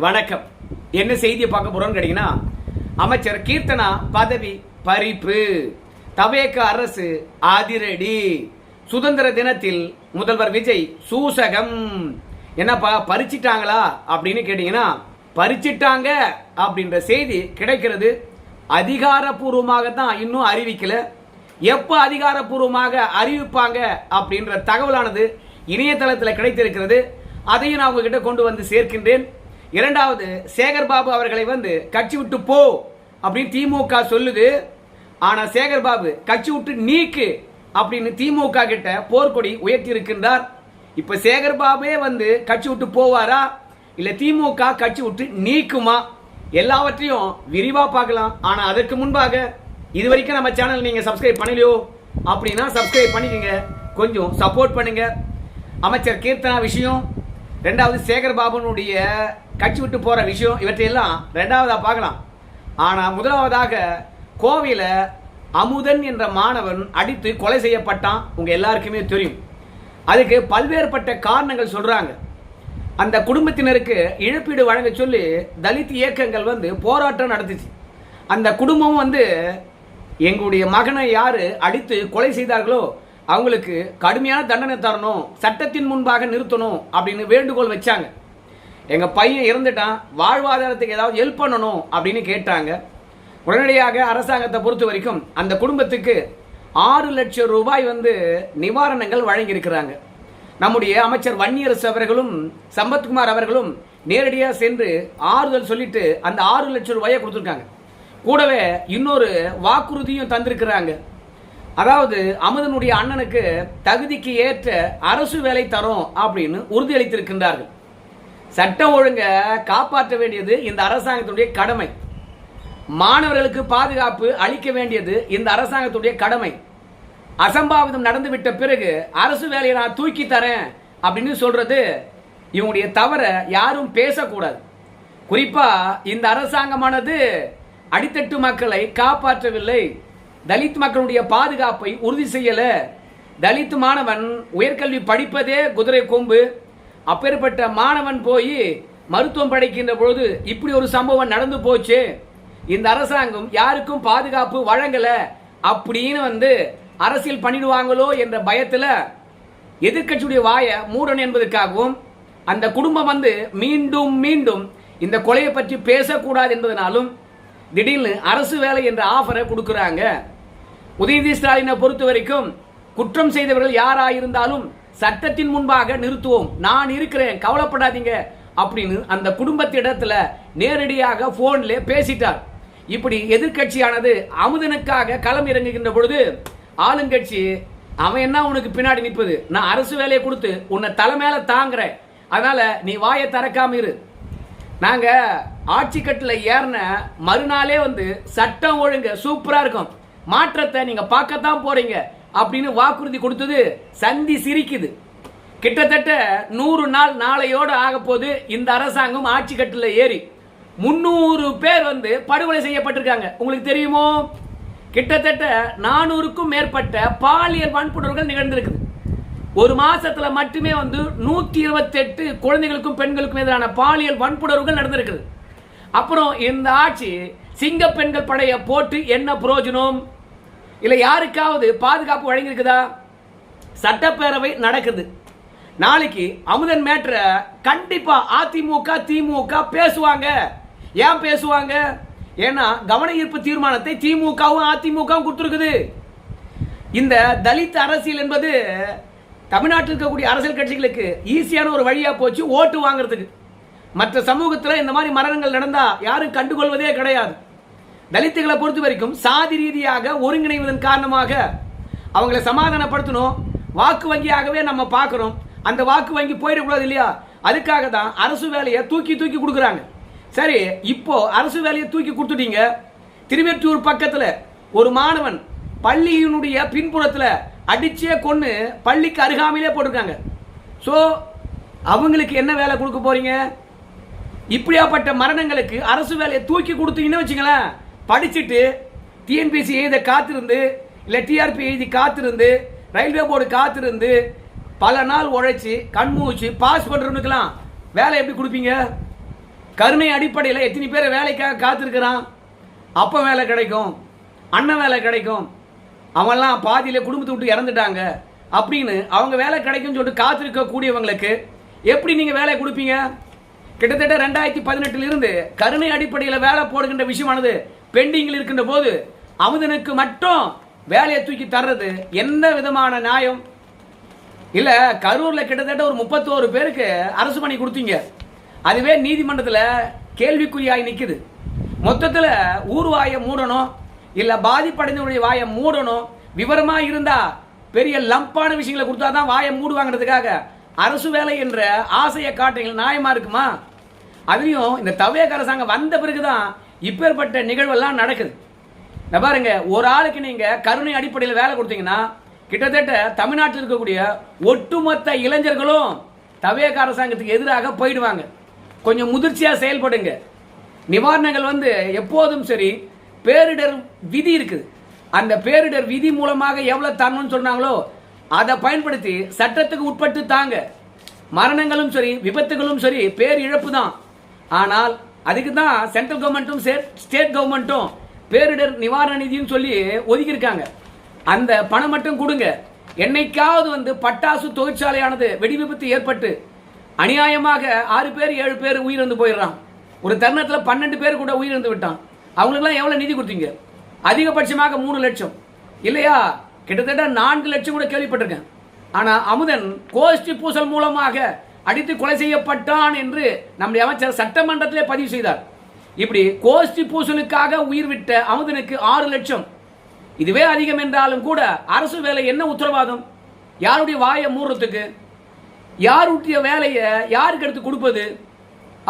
வணக்கம். என்ன செய்தியை பார்க்க போறோம்னு கேட்டீங்கன்னா, அமைச்சர் கீர்த்தனா பதவி பறிப்பு, தவேக அரசு அதிரடி, சுதந்திர தினத்தில் முதல்வர் விஜய் சூசகம். என்னப்பா பறிச்சிட்டாங்களா அப்படின்னு கேட்டீங்கன்னா, பறிச்சிட்டாங்க அப்படின்ற செய்தி கிடைக்கிறது. அதிகாரப்பூர்வமாக தான் இன்னும் அறிவிக்கல. எப்ப அதிகாரப்பூர்வமாக அறிவிப்பாங்க அப்படின்ற தகவலானது இணையதளத்தில் கிடைத்திருக்கிறது. அதையும் நான் உங்ககிட்ட கொண்டு வந்து சேர்க்கின்றேன். இரண்டாவது, சேகர் பாபு அவர்களை கட்சி விட்டு போ அப்படின்னு திமுக சொல்லுது. ஆனா சேகர் பாபு கட்சி விட்டு நீக்கு அப்படின்னு திமுக கிட்ட போர்க்கொடி உயர்த்தி இருக்கின்றார். இப்ப சேகர் பாபே கட்சி விட்டு போவாரா இல்ல திமுக கட்சி விட்டு நீக்குமா, எல்லாவற்றையும் விரிவா பார்க்கலாம். ஆனா அதற்கு முன்பாக இதுவரைக்கும் நம்ம சேனல் நீங்க சப்ஸ்கிரைப் பண்ணலையோ அப்படின்னா சப்ஸ்கிரைப் பண்ணிக்கங்க, கொஞ்சம் சப்போர்ட் பண்ணுங்க. அமைச்சர் கீர்த்தனா விஷயம், ரெண்டாவது சேகர் பாபுனுடைய கட்சி விட்டு போற விஷயம், இவற்றையெல்லாம் ரெண்டாவதா பார்க்கலாம். ஆனா முதலாவதாக கோவையில அமுதன் என்ற மாணவன் அடித்து கொலை செய்யப்பட்டான். உங்க எல்லாருக்குமே தெரியும். அதுக்கு பல்வேறுபட்ட காரணங்கள் சொல்றாங்க. அந்த குடும்பத்தினருக்கு இழப்பீடு வழங்க சொல்லி தலித் இயக்கங்கள் போராட்டம் நடத்துச்சு. அந்த குடும்பம் எங்களுடைய மகனை யாரு அடித்து கொலை செய்தார்களோ அவங்களுக்கு கடுமையான தண்டனை தரணும், சட்டத்தின் முன்பாக நிறுத்தணும் அப்படின்னு வேண்டுகோள் வச்சாங்க. எங்க பையன் இறந்துட்டான், வாழ்வாதாரத்துக்கு ஏதாவது ஹெல்ப் பண்ணணும் அப்படின்னு கேட்டாங்க. உடனடியாக அரசாங்கத்தை பொறுத்த வரைக்கும் அந்த குடும்பத்துக்கு 6 லட்சம் ரூபாய் நிவாரணங்கள் வழங்கியிருக்கிறாங்க. நம்முடைய அமைச்சர் வன்னியரசு அவர்களும் சம்பத்குமார் அவர்களும் நேரடியாக சென்று ஆறுதல் சொல்லிட்டு அந்த 6 லட்சம் ரூபாயை கொடுத்துருக்காங்க. கூடவே இன்னொரு வாக்குறுதியும் தந்திருக்கிறாங்க. அதாவது அமுதனுடைய அண்ணனுக்கு தகுதிக்கு ஏற்ற அரசு வேலை தரும் அப்படின்னு உறுதியளித்திருக்கின்றார்கள். சட்டம் ஒழுங்க காப்பாற்ற வேண்டியது இந்த அரசாங்கத்துடைய கடமை. மாணவர்களுக்கு பாதுகாப்பு அளிக்க வேண்டியது இந்த அரசாங்கத்துடைய கடமை. அசம்பாவிதம் நடந்துவிட்ட பிறகு அரசு வேலையை நான் தூக்கி தரேன் அப்படின்னு சொல்றது இவங்களுடைய தவற யாரும் பேசக்கூடாது. குறிப்பா இந்த அரசாங்கமானது அடித்தட்டு மக்களை காப்பாற்றவில்லை, தலித் மக்களுடைய பாதுகாப்பை உறுதி செய்யல. தலித் மாணவன் உயர்கல்வி படிப்பதே குதிரை கொம்பு. அப்பேற்பட்ட மாணவன் போய் மருத்துவம் படிக்கின்ற பொழுது இப்படி ஒரு சம்பவம் நடந்து போச்சு. இந்த அரசாங்கம் யாருக்கும் பாதுகாப்பு வழங்கல அப்படின்னு அரசியல் பண்ணிடுவாங்களோ என்ற பயத்துல எதிர்கட்சியுடைய வாயை மூடணும் என்பதற்காகவும் அந்த குடும்பம் மீண்டும் மீண்டும் இந்த கொலையை பற்றி பேசக்கூடாது என்பதனாலும் திடீர்னு அரசு வேலை என்ற ஆஃபரை கொடுக்கிறாங்க. உதயநிதி ஸ்டாலினை பொறுத்த வரைக்கும் குற்றம் செய்தவர்கள் யாராயிருந்தாலும் சட்டத்தின் முன்பாக நிறுத்துவோம், நான் இருக்கிறேன், கவலைப்படாதீங்க அப்படின்னு அந்த குடும்பத்திடத்துல நேரடியாக போன்ல பேசிட்டார். இப்படி எதிர்கட்சியானது அமுதனுக்காக களம் இறங்குகின்ற பொழுது ஆளுங்கட்சி அவன் என்ன உனக்கு பின்னாடி நிற்பது, நான் அரசு வேலையை கொடுத்து உன்னை தலை மேல தாங்குறேன், அதனால நீ வாயை திறக்காம இரு. நாங்க ஆட்சி கட்டுல ஏறின மறுநாளே சட்டம் ஒழுங்கு சூப்பரா இருக்கும், மாற்றத்தை நீங்க பார்க்கத்தான் போறீங்க அப்படின்னு வாக்குறுதி கொடுத்தது சந்தி சிரிக்குது. கிட்டத்தட்ட 100 நாள் நாளையோடு ஆக போது இந்த அரசாங்கம் ஆட்சி கட்டுல ஏறி 300 பேர் படுகொலை செய்யப்பட்டிருக்காங்க. உங்களுக்கு தெரியுமோ, கிட்டத்தட்ட 400க்கும் மேற்பட்ட பாலியல் வன்புணர்வுகள் நிகழ்ந்திருக்குது. ஒரு மாசத்துல மட்டுமே 128 குழந்தைகளுக்கும் பெண்களுக்கும் எதிரான பாலியல் வன்புணர்வுகள் நடந்திருக்குது. அப்புறம் இந்த ஆட்சி சிங்க பெண்கள் படைய போட்டு என்ன பிரயோஜனம்? இல்ல யாருக்காவது பாதுகாப்பு வழங்கியிருக்குதா? சட்டப்பேரவை நடக்குது. நாளைக்கு அமுதன் மேட்டர கண்டிப்பா அதிமுக திமுக பேசுவாங்க. ஏன் பேசுவாங்க? ஏன்னா கவன ஈர்ப்பு தீர்மானத்தை திமுகவும் அதிமுகவும் கொடுத்திருக்குது. இந்த தலித் அரசியல் என்பது தமிழ்நாட்டில் இருக்கக்கூடிய அரசியல் கட்சிகளுக்கு ஈஸியான ஒரு வழியா போச்சு ஓட்டு வாங்குறதுக்கு. மற்ற சமூகத்தில் இந்த மாதிரி மரணங்கள் நடந்தா யாரும் கண்டுகொள்வதே கிடையாது. தலித்துகளை பொறுத்த வரைக்கும் சாதி ரீதியாக ஒருங்கிணைவதன் காரணமாக அவங்களை சமாதானப்படுத்தணும், வாக்கு வங்கியாகவே நம்ம பார்க்கிறோம். அந்த வாக்கு வங்கி போயிடக்கூடாது இல்லையா? அதுக்காக தான் அரசு வேலையை தூக்கி தூக்கி கொடுக்குறாங்க. சரி, இப்போ அரசு வேலையை தூக்கி கொடுத்துட்டீங்க. திருவெற்றூர் பக்கத்துல ஒரு மாணவன் பள்ளியினுடைய பின்புறத்துல அடிச்சே கொன்னு பள்ளிக்கு அருகாமையிலே போட்டிருக்காங்க. ஸோ அவங்களுக்கு என்ன வேலை கொடுக்க போறீங்க? இப்படியாப்பட்ட மரணங்களுக்கு அரசு வேலையை தூக்கி கொடுத்தீங்கன்னு வச்சுங்களேன், படிச்சுட்டு டிஎன்பிசி எழுத காத்திருந்து இல்லை டிஆர்பி எழுதி காத்திருந்து ரயில்வே போர்டு காத்திருந்து பல நாள் உழைச்சி கண்மூச்சு பாஸ் பண்றவனுக்கெல்லாம் வேலை எப்படி கொடுப்பீங்க? கருணை அடிப்படையில் எத்தனை பேர் வேலைக்காக காத்திருக்கிறான். அப்ப வேலை கிடைக்கும், அண்ணன் வேலை கிடைக்கும், அவங்கெல்லாம் பாதியில குடும்பத்தை விட்டு இறந்துட்டாங்க அப்படின்னு அவங்க வேலை கிடைக்கும் சொல்லிட்டு காத்திருக்க கூடியவங்களுக்கு எப்படி நீங்க வேலை கொடுப்பீங்க? கிட்டத்தட்ட 2018 இருந்து கருணை அடிப்படையில் வேலை போடுகின்ற விஷயமானது பெண்டிங்கில் இருக்கின்ற போது அமுதனுக்கு மட்டும் வேலையை தூக்கி தர்றது என்ன விதமான நியாயம்? இல்ல கரூர்ல கிட்டத்தட்ட ஒரு 31 பேருக்கு அரசு பணி கொடுத்தீங்க, அதுவே நீதிமன்றத்தில் கேள்விக்குறியாய் நிக்குது. மொத்தத்துல ஊர் வாயை மூடணும், இல்ல பாதிப்படைந்தவருடைய வாயை மூடணும். விவரமா இருந்தா பெரிய லம்பான விஷயங்களை கொடுத்தாதான் வாயை மூடுவாங்கிறதுக்காக அரசு வேலை என்ற ஆசையை காட்டுங்க. நியாயமா இருக்குமா? அதுலயும் இந்த தவேக அரசாங்கம் வந்த பிறகுதான் இப்பேற்பட்ட நிகழ்வெல்லாம் நடக்குது. பாருங்க, ஒரு ஆளுக்கு நீங்க கருணை அடிப்படையில் வேலை கொடுத்தீங்கன்னா கிட்டத்தட்ட தமிழ்நாட்டில் இருக்கக்கூடிய ஒட்டுமொத்த இளைஞர்களும் தவேக அரசாங்கத்துக்கு எதிராக போயிடுவாங்க. கொஞ்சம் முதிர்ச்சியா செயல்படுங்க. நிவாரணங்கள் எப்போதும் சரி பேரிடர் விதி இருக்குது. அந்த பேரிடர் விதி மூலமாக எவ்வளவு தரணும்னு சொன்னாங்களோ அதை பயன்படுத்தி சட்டத்துக்கு உட்பட்டு தாங்க. மரணங்களும் சரி விபத்துகளும் சரி பேர் இழப்பு தான். ஆனால் அதுக்கு தான் சென்ட்ரல் கவர்மெண்ட்டும் ஸ்டேட் கவர்மெண்ட்டும் பேரிடர் நிவாரண நிதியும் சொல்லி ஒதுக்கி இருக்காங்க. அந்த பணம் மட்டும் கொடுங்க. என்னைக்காவது பட்டாசு தொழிற்சாலையானது வெடி விபத்து ஏற்பட்டு அநியாயமாக 6 பேர் 7 பேர் உயிரிழந்து போயிடுறான். ஒரு தருணத்தில் 12 பேர் கூட உயிரிழந்து விட்டான். அவங்களுக்குலாம் எவ்வளவு நிதி கொடுத்தீங்க? அதிகபட்சமாக 3 லட்சம் இல்லையா? கிட்டத்தட்ட 4 லட்சம் கூட கேள்விப்பட்டிருக்கேன். ஆனா அமுதன் கோஷ்டி பூசல் மூலமாக அடித்து கொலை செய்யப்பட்டான் என்று நம்முடைய அமைச்சர் சட்டமன்றத்திலே பதிவு செய்தார். இப்படி கோஷ்டி பூசலுக்காக உயிர் விட்ட அமுதனுக்கு 6 லட்சம். இதுவே அதிகம் என்றாலும் கூட அரசு வேலை என்ன உத்தரவாதம்? யாருடைய வாயை மூடுறதுக்கு? யாருடைய வேலையை யாருக்கு எடுத்து கொடுப்பது?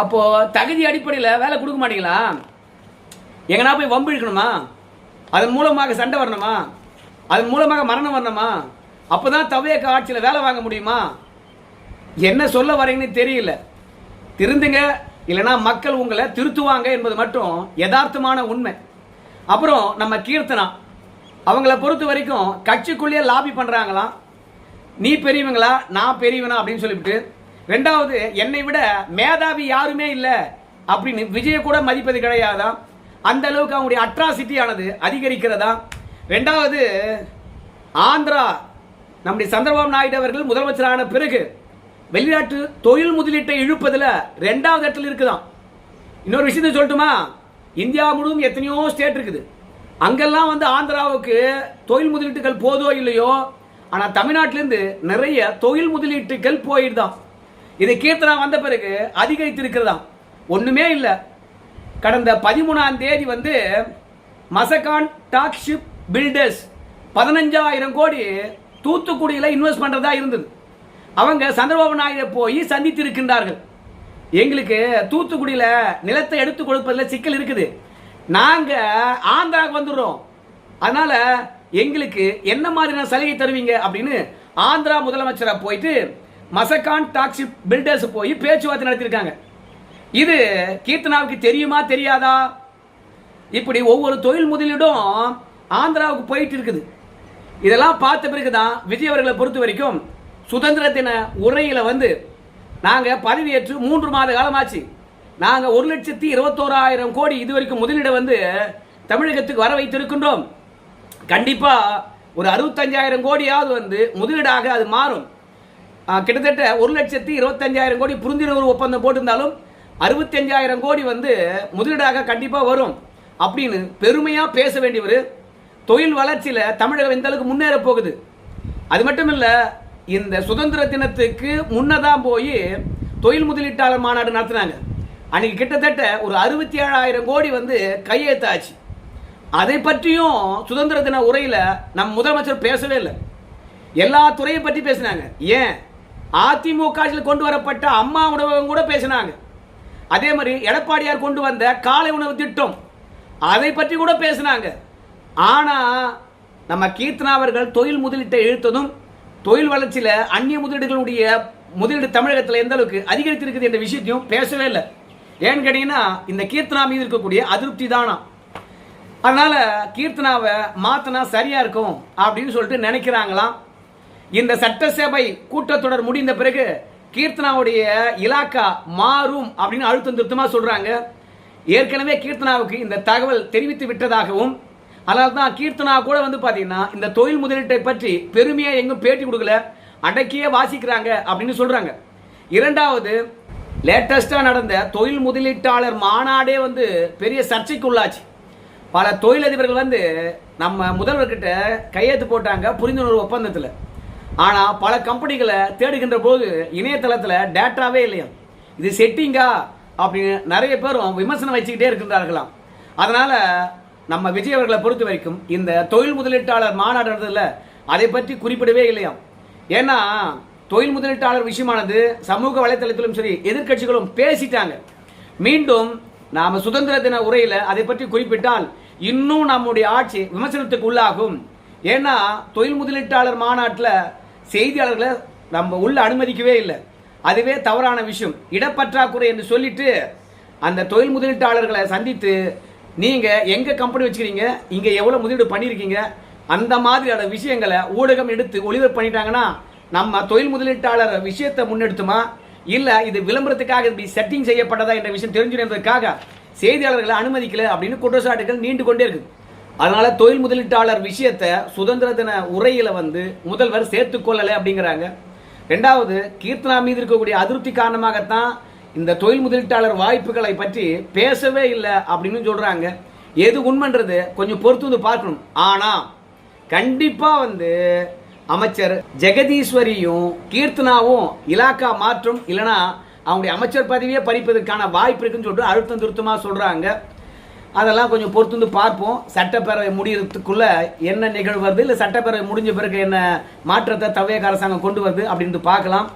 அப்போ தகுதி அடிப்படையில் வேலை கொடுக்க மாட்டீங்களா? எங்கன்னா போய் வம்பு இழுக்கணுமா? அதன் மூலமாக சண்டை வரணுமா? அதன் மூலமாக மரணம் வரணுமா? அப்பதான் தவேக ஆட்சியில் வேலை வாங்க முடியுமா? என்ன சொல்ல வரீங்கன்னு தெரியல. திருந்துங்க, இல்லைன்னா மக்கள் உங்களை திருத்துவாங்க என்பது மட்டும் யதார்த்தமான உண்மை. அப்புறம் நம்ம கீர்த்தனா அவங்கள பொறுத்த வரைக்கும் கட்சிக்குள்ளேயே லாபி பண்றாங்களாம். நீ பெரியவங்களா நான் பெரியவனா அப்படின்னு சொல்லிவிட்டு, ரெண்டாவது என்னை விட மேதாவி யாருமே இல்லை அப்படின்னு விஜய கூட மதிப்பது கிடையாதான். அந்த அளவுக்கு அவங்களுடைய அட்ராசிட்டி ஆனது அதிகரிக்கிறதா. ரெண்டாவது ஆந்திரா நம்முடைய சந்திரபாபு நாயுடு அவர்கள் முதலமைச்சரான பிறகு வெளிநாட்டு தொழில் முதலீட்டை இழுப்பதில் 2வது இடத்துல இருக்குதான். இன்னொரு விஷயத்தை சொல்லட்டுமா? இந்தியா முழுவதும் எத்தனையோ ஸ்டேட் இருக்குது. அங்கெல்லாம் ஆந்திராவுக்கு தொழில் முதலீட்டுகள் போதோ இல்லையோ, ஆனா தமிழ்நாட்டிலிருந்து நிறைய தொழில் முதலீட்டுகள் போயிடுதான். இது கீர்த்தனா வந்த பிறகு அதிகரித்திருக்கிறதாம். ஒண்ணுமே இல்லை. கடந்த 13ஆம் தேதி மசகான் டாக்ஷிப் பில்டர்ஸ் 15,000 கோடி தூத்துக்குடியில் இன்வெஸ்ட் பண்றதா இருந்தது. அவங்க சந்திரபாபு நாயுடு போய் சந்தித்து இருக்கின்றார்கள். எங்களுக்கு தூத்துக்குடியில் நிலத்தை எடுத்து கொடுப்பதில் சிக்கல் இருக்குது, நாங்க ஆந்திராவுக்கு வந்துடுறோம், அதனால எங்களுக்கு என்ன மாதிரியான சலுகை தருவீங்க அப்படின்னு ஆந்திரா முதலமைச்சரை போயிட்டு மசகான் டாக்ஷிப் பில்டர்ஸ் போய் பேச்சுவார்த்தை நடத்திருக்காங்க. இது கீர்த்தனாவுக்கு தெரியுமா தெரியாதா? இப்படி ஒவ்வொரு தொழில் முதலீடும் ஆந்திராவுக்கு போயிட்டு இருக்குது. இதெல்லாம் பார்த்த பிறகுதான் விஜய் அவர்களை பொறுத்த வரைக்கும் சுதந்திர தின உரையில நாங்க பதவியேற்று 3 மாத காலமாச்சு, நாங்க 1,21,000 கோடி இதுவரைக்கும் முதலீடு தமிழகத்துக்கு வர வைத்திருக்கின்றோம். கண்டிப்பா ஒரு 65,000 கோடியாவது முதலீடாக அது மாறும். கிட்டத்தட்ட 1,25,000 கோடி புரிந்துணர்வு ஒப்பந்தம் போட்டிருந்தாலும் 65,000 கோடி முதலீடாக கண்டிப்பா வரும் அப்படின்னு பெருமையா பேச வேண்டியவர். தொழில் வளர்ச்சியில தமிழகம் எந்த அளவுக்கு முன்னேற போகுது. அது மட்டும் இல்ல, இந்த சுதந்திர தினத்துக்கு முன்னதான் போய் தொழில் முதலீட்டாளர் மாநாடு நடத்தினாங்க. அன்னைக்கு கிட்டத்தட்ட ஒரு 67,000 கோடி கையெழுத்தாச்சு. அதை பற்றியும் சுதந்திர தின உரையில நம் முதலமைச்சர் பேசவே இல்லை. எல்லா துறையை பற்றி பேசினாங்க. ஏன் அதிமுக கொண்டு வரப்பட்ட அம்மா உணவகம் கூட பேசினாங்க. அதே மாதிரி எடப்பாடியார் கொண்டு வந்த காலை உணவு திட்டம் அதை பற்றி கூட பேசினாங்க. ஆனா நம்ம கீர்த்தனா அவர்கள் தொழில் முதலீட்டை இழுத்ததும் தொழில் வளர்ச்சியில அந்நிய முதலீடுகளுடைய முதலீடு தமிழகத்தில் எந்த அளவுக்கு அதிகரித்திருக்குது என்ற விஷயத்தையும் பேசவே இல்லை. ஏன்னு கேட்டீங்கன்னா இந்த கீர்த்தனா மீது இருக்கக்கூடிய அதிருப்தி தானா. அதனால கீர்த்தனாவை மாத்தினா சரியா இருக்கும் அப்படின்னு சொல்லிட்டு நினைக்கிறாங்களாம். இந்த சட்டசபை கூட்டத்தொடர் முடிந்த பிறகு கீர்த்தனாவுடைய இலாக்கா மாறும் அப்படின்னு அழுத்தம் திருத்தமா சொல்றாங்க. ஏற்கனவே கீர்த்தனாவுக்கு இந்த தகவல் தெரிவித்து விட்டதாகவும், அதனால தான் கீர்த்தனா கூட வந்து பாத்தீங்கன்னா இந்த தொழில் முதலீட்டை பற்றி பெருமையா எங்கும் பேட்டி கொடுக்கல, அடக்கியே வாசிக்கிறாங்க அப்படின்னு சொல்றாங்க. இரண்டாவது, லேட்டஸ்டா நடந்த தொழில் முதலீட்டாளர் மாநாடே வந்து பெரிய சர்ச்சைக்கு உள்ளாச்சு. பல தொழிலதிபர்கள் வந்து நம்ம முதல்வர்கிட்ட கையெழுத்து போட்டாங்க புரிந்துணர்வு ஒப்பந்தத்தில். ஆனால் பல கம்பெனிகளை தேடுகின்ற போது இணையதளத்தில் டேட்டாவே இல்லையா, இது செட்டிங்கா அப்படின்னு நிறைய பேரும் விமர்சனம் வச்சுக்கிட்டே இருக்கின்றார்களாம். அதனால நம்ம விஜய் அவர்களை பொறுத்த வரைக்கும் இந்த தொழில் முதலீட்டாளர் மாநாடுறதுல அதை பற்றி குறிப்பிடவே இல்லையா. ஏன்னா தொழில் முதலீட்டாளர் விஷயமானது சமூக வலைத்தளத்திலும் சரி எதிர்கட்சிகளும் பேசிட்டாங்க. மீண்டும் நாம சுதந்திர தின உரையில அதை பற்றி குறிப்பிட்டால் இன்னும் நம்முடைய ஆட்சி விமர்சனத்துக்கு உள்ளாகும். ஏன்னா தொழில் முதலீட்டாளர் மாநாட்டில் செய்தியாளர்களை நம்ம உள்ள அனுமதிக்கவே இல்லை, அதுவே தவறான விஷயம். இடப்பற்றாக்குறை என்று சொல்லிட்டு அந்த தொழில் முதலீட்டாளர்களை சந்தித்து நீங்க எங்க கம்பெனி வச்சுக்கிறீங்க, இங்க எவ்வளவு முதலீடு பண்ணிருக்கீங்க, அந்த மாதிரியான விஷயங்களை ஊடகம் எடுத்து ஒளிபரப்பு பண்ணிட்டாங்கன்னா நம்ம தொழில் முதலீட்டாளர் விஷயத்தை முன்னெடுத்துமா இல்ல இது விளம்பரத்துக்காக செட்டிங் செய்யப்பட்டதா என்ற விஷயம் தெரிஞ்சுக்கிறதுக்காக செய்தியாளர்களை அனுமதிக்கல அப்படின்னு குற்றச்சாட்டுகள் நீண்டு கொண்டே இருக்கு. அதனால தொழில் முதலீட்டாளர் விஷயத்தை சுதந்திர தின உரையில வந்து முதல்வர் சேர்த்துக் கொள்ளலை அப்படிங்கிறாங்க. ரெண்டாவது, கீர்த்தனா மீது இருக்கக்கூடிய அதிருப்தி காரணமாகத்தான் இந்த தொழில் முதலீட்டாளர் வாய்ப்புகளை பற்றி பேசவே இல்லை அப்படின்னு சொல்றாங்க. எது உண்மைன்றது கொஞ்சம் பொறுத்து வந்து பார்க்கணும். ஆனா கண்டிப்பா வந்து அமைச்சர் ஜெகதீஸ்வரியும் கீர்த்தனாவும் இலாக்கா மாற்றம் இல்லைன்னா அவங்களுடைய அமைச்சர் பதவியே பறிப்பதற்கான வாய்ப்பு இருக்குன்னு சொல்லிட்டு அழுத்தம் திருத்தமா சொல்றாங்க. அதெல்லாம் கொஞ்சம் பொறுத்து வந்து பார்ப்போம். சட்டப்பேரவை முடியறதுக்குள்ள என்ன நிகழ்வு வருது, இல்லை சட்டப்பேரவை முடிஞ்ச பிறகு என்ன மாற்றத்தை தவேக அரசாங்கம் கொண்டு வருது அப்படின்னு பார்க்கலாம்.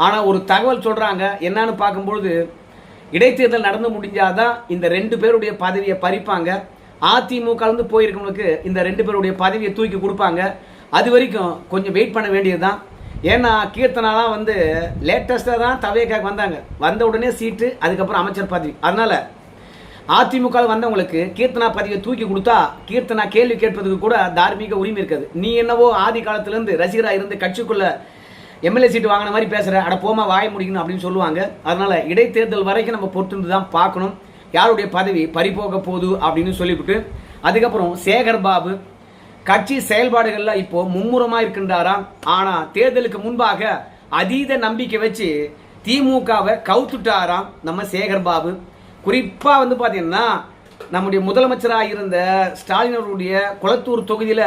ஆனால் ஒரு தகவல் சொல்றாங்க, என்னன்னு பார்க்கும்பொழுது இடைத்தேர்தல் நடந்து முடிஞ்சாதான் இந்த 2 பேருடைய பதவியை பறிப்பாங்க. அதிமுக கலந்து போயிருக்கவங்களுக்கு இந்த 2 பேருடைய பதவியை தூக்கி கொடுப்பாங்க. அது வரைக்கும் கொஞ்சம் வெயிட் பண்ண வேண்டியதுதான். ஏன்னா கீர்த்தனாலாம் வந்து லேட்டஸ்டாக தான் தவேக்காக்கு வந்தாங்க, வந்த உடனே சீட்டு, அதுக்கப்புறம் அமைச்சர் பதவி. அதனால அதிமுக வந்தவங்களுக்கு கீர்த்தனா பதவியை தூக்கி கொடுத்தா கீர்த்தனா கேள்வி கேட்பதுக்கு கூட தார்மீக உரிமை இருக்காது. நீ என்னவோ ஆதி காலத்திலிருந்து ரசிகரா இருந்து கட்சிக்குள்ள எம்எல்ஏ சீட்டு வாங்கின மாதிரி பேசுற, அட போமா வாய முடிக்கணும் அப்படின்னு சொல்லுவாங்க. அதனால இடைத்தேர்தல் வரைக்கும் நம்ம பொறுத்து தான் பார்க்கணும் யாருடைய பதவி பறிபோக போகுது அப்படின்னு சொல்லிவிட்டு, அதுக்கப்புறம் சேகர் பாபு கட்சி செயல்பாடுகள்ல இப்போ மும்முரமா இருக்கின்றாராம். ஆனா தேர்தலுக்கு முன்பாக அதீத நம்பிக்கை வச்சு திமுகவை கவுத்துட்டாராம் நம்ம சேகர் பாபு. குறிப்பா வந்து பாத்தீங்கன்னா நம்முடைய முதலமைச்சராக இருந்த ஸ்டாலின் அவருடைய குளத்தூர் தொகுதியில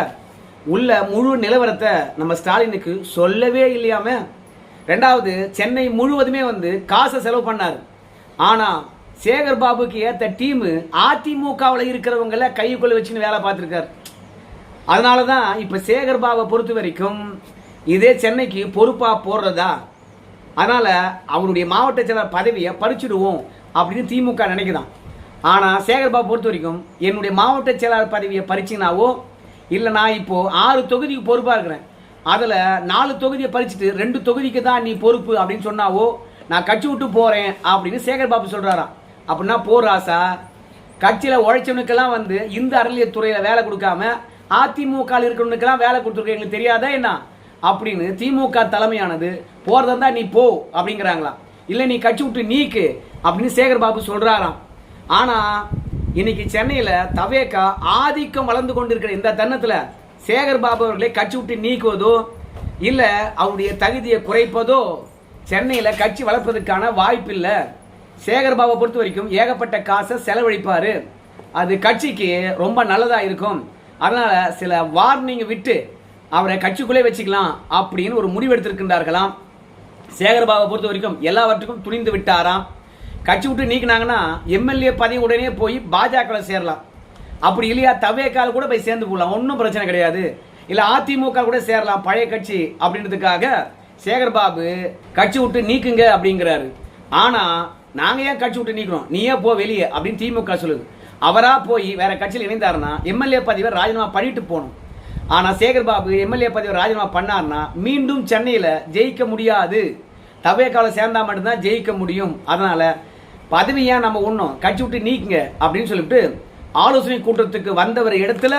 உள்ள முழு நிலவரத்தை நம்ம ஸ்டாலினுக்கு சொல்லவே இல்லையாம. ரெண்டாவது, சென்னை முழுவதுமே வந்து காசை செலவு பண்ணாரு. ஆனா சேகர் பாபுக்கு ஏத்த டீம் அதிமுகவில் இருக்கிறவங்கள கைக்குள்ள வச்சுன்னு வேலை பார்த்திருக்காரு. அதனாலதான் இப்ப சேகர் பாபுவை பொறுத்த வரைக்கும் இதே சென்னைக்கு பொறுப்பா போடுறதா, அதனால அவருடைய மாவட்ட செயலர் பதவியை பறிச்சுடுவோம் அப்படின்னு திமுக நினைக்குதான். ஆனா சேகர் பாபு பொறுத்த வரைக்கும் என்னுடைய மாவட்ட செயலாளர் பதவியை பறிச்சினாவோ இல்லை நான் இப்போ 6 தொகுதிக்கு பொறுப்பா இருக்கிறேன், அதுல 4 தொகுதியை பறிச்சுட்டு 2 தொகுதிக்கு தான் நீ பொறுப்பு அப்படின்னு சொன்னாவோ நான் கட்சி விட்டு போறேன் அப்படின்னு சேகர் பாபு சொல்றாராம். அப்படின்னா போராசா கட்சியில உழைச்சவனுக்கெல்லாம் வந்து இந்த அறநிலையத்துறையில வேலை கொடுக்காம அதிமுக இருக்கிறவனுக்கெல்லாம் வேலை கொடுத்துருக்க எங்களுக்கு தெரியாதா என்ன அப்படின்னு திமுக தலைமையானது போறதா நீ போ அப்படிங்கிறாங்களா, இல்லை நீ கட்சி விட்டு நீக்கு அப்படின்னு சேகர் பாபு சொல்றாராம். ஆனா இன்னைக்கு சென்னையில தவேகா ஆதிக்கம் வளர்ந்து கொண்டிருக்கிற இந்த தருணத்துல சேகர் பாபு அவர்களை கட்சி விட்டு நீக்குவதோ இல்ல அவருடைய தகுதியை குறைப்பதோ சென்னையில கட்சி வளர்ப்பதற்கான வாய்ப்பு இல்லை. சேகர் பாபுவை பொறுத்த வரைக்கும் ஏகப்பட்ட காசை செலவழிப்பாரு, அது கட்சிக்கு ரொம்ப நல்லதா இருக்கும். அதனால சில வார்னிங் விட்டு அவரை கட்சிக்குள்ளே வச்சுக்கலாம் அப்படின்னு ஒரு முடிவு எடுத்திருக்கின்றார்களாம். சேகர் பாபுவை பொறுத்த வரைக்கும் எல்லாவற்றுக்கும் துணிந்து விட்டாராம். கட்சி விட்டு நீக்கினாங்கன்னா எம்எல்ஏ பதவி உடனே போய் பாஜக சேரலாம், அப்படி இல்லையா தவேகால கூட போய் சேர்ந்து போடலாம், ஒன்றும் பிரச்சனை கிடையாது. இல்ல அதிமுக கூட சேரலாம் பழைய கட்சி அப்படின்றதுக்காக சேகர் பாபு கட்சி விட்டு நீக்குங்க அப்படிங்கிறாரு. ஆனா நாங்க ஏன் கட்சி விட்டு நீக்கிறோம், நீயே போ வெளியே அப்படின்னு திமுக சொல்லுது. அவரா போய் வேற கட்சியில் இணைந்தாருன்னா எம்எல்ஏ பதவியை ராஜினாமா பண்ணிட்டு போகணும். ஆனா சேகர் பாபு எம்எல்ஏ பதவியை ராஜினாமா பண்ணார்னா மீண்டும் சென்னையில ஜெயிக்க முடியாது, தவேகால சேர்ந்தா மட்டும்தான் ஜெயிக்க முடியும். அதனால பதவியா நம்ம ஒண்ணும் கட்சி விட்டு நீக்குங்க அப்படின்னு சொல்லிட்டு ஆலோசனை கூட்டத்துக்கு வந்தவர் இடத்துல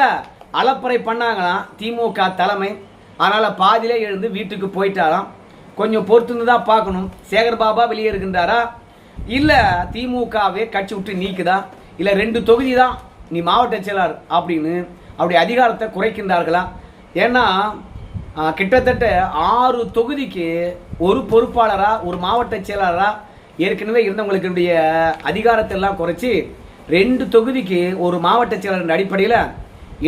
அலப்பறை பண்ணாங்களாம் திமுக தலைமை. அதனால பாதியிலே எழுந்து வீட்டுக்கு போயிட்டாராம். கொஞ்சம் பொறுத்து தான் பார்க்கணும். சேகர் பாபா வெளியே இருக்கின்றாரா, இல்ல திமுகவே கட்சி விட்டு நீக்குதா, இல்ல 2 தொகுதி தான் நீ மாவட்ட செயலாளர் அப்படின்னு அவருடைய அதிகாரத்தை குறைக்கின்றார்களா? ஏன்னா கிட்டத்தட்ட 6 தொகுதிக்கு ஒரு பொறுப்பாளரா, ஒரு மாவட்ட செயலாளரா ஏற்கனவே இருந்தவங்களுக்கு அதிகாரத்தை எல்லாம் குறைச்சி 2 தொகுதிக்கு ஒரு மாவட்ட செயலாளர் அடிப்படையில்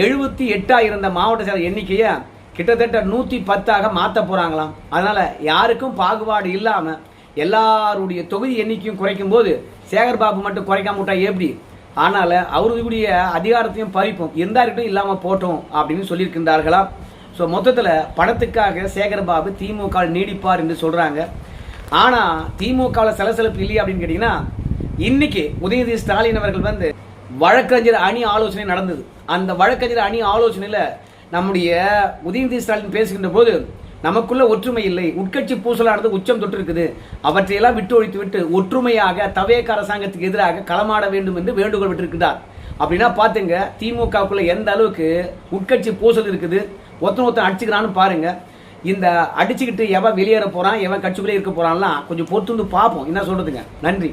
78 இருந்த மாவட்ட செயலர் எண்ணிக்கையை கிட்டத்தட்ட 110 மாற்ற போறாங்களாம். அதனால யாருக்கும் பாகுபாடு இல்லாம எல்லாருடைய தொகுதி எண்ணிக்கையும் குறைக்கும் போது சேகர் பாபு மட்டும் குறைக்காம விட்டா எப்படி? ஆனால் அவருடைய அதிகாரத்தையும் பறிப்போம், இருந்தார்கிட்டும் இல்லாம போட்டோம் அப்படின்னு சொல்லியிருக்கின்றார்களாம். ஸோ மொத்தத்தில் பணத்துக்காக சேகர் பாபு திமுக நீடிப்பார் என்று சொல்றாங்க. ஆனா திமுகவில் சலசலப்பு இல்லையா அப்படின்னு கேட்டீங்கன்னா, இன்னைக்கு உதயநிதி ஸ்டாலின் அவர்கள் வழக்கறிஞர் அணி ஆலோசனை நடந்தது. அந்த வழக்கறிஞர் அணி ஆலோசனையில நம்முடைய உதயநிதி ஸ்டாலின் பேசுகின்ற போது, நமக்குள்ள ஒற்றுமை இல்லை, உட்கட்சி பூசலானது உச்சம் தொட்டு இருக்குது, அவற்றையெல்லாம் விட்டு ஒழித்து விட்டு ஒற்றுமையாக தவேக அரசாங்கத்துக்கு எதிராக களமாட வேண்டும் என்று வேண்டுகோள் விட்டிருக்கிறார். அப்படின்னா பாத்துங்க திமுகக்குள்ள எந்த அளவுக்கு உட்கட்சி பூசல் இருக்குது, ஒருத்தன் அடிச்சுக்கிறான்னு பாருங்க. இந்த அடிச்சுக்கிட்டு எவன் வெளியேற போறான், எவன் கட்சிக்குள்ளே இருக்க போறான்லாம் கொஞ்சம் பொறுத்து வந்து பார்ப்போம். என்ன சொல்றதுங்க? நன்றி.